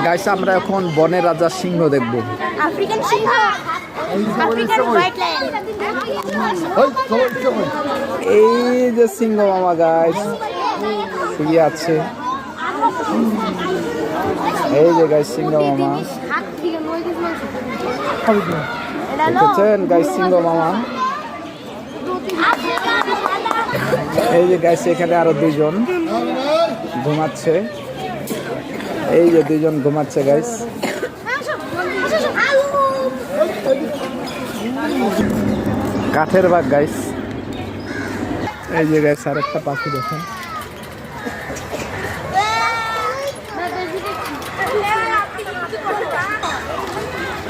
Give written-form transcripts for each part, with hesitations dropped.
Guys আমরা এখন বনের রাজা সিংহ দেখব। আফ্রিকান সিংহ, আফ্রিকান হোয়াইট লায়ন। এই যে সিংহ মামা গাইস শুয়ে আছে। এই যে গাইস সিংহ মামা দেখেছেন গাইস সিংহ মামা। এই যে গাইস এখানে আরো দুইজন ঘুমাচ্ছে। এই যে দুইজন ঘুমাচ্ছে গাইস। কাঠের বাঘ গাইস। এই যে গাইস আর একটা পাখি দেখেন।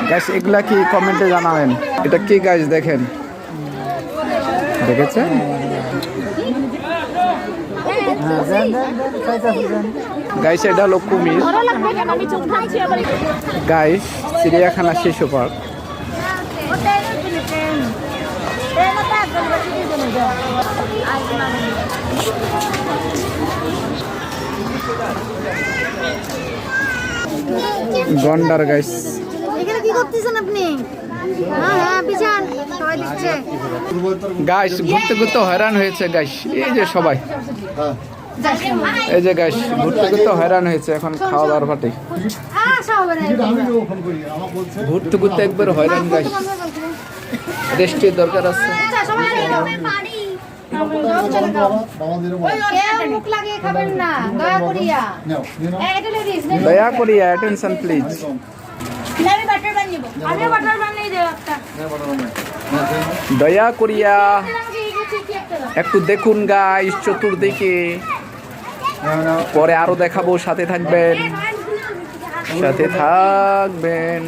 গাইস এগুলা কি কমেন্টে জানাবেন। এটা কি গাইস দেখেন, দেখেছেন? গাইস এটা হলো কুমির। গাইস চিড়িয়াখানা শিশু পার্ক। গন্ডার গাইস। এখানে কি করতেছেন আপনি? হ্যাঁ বিজান সবাই দিচ্ছে। গাইস ঘুরতে ঘুরতে হয়রান হয়েছে গাইস। এই যে সবাই, এই যে গাইস ঘুরতে ঘুরতে হয়রান হয়েছে। এখন খাওয়া দাওয়ার পার্টি। ঘুরতে ঘুরতে একবার হয়রান গাইস। রেস্টের দরকার আছে। দয়া করিয়া অ্যাটেনশন প্লিজ। দয়া করিয়া একটু দেখুন গাইস চতুর্দিকে, পরে আরো দেখাবো। সাথে থাকবেন, সাথে থাকবেন।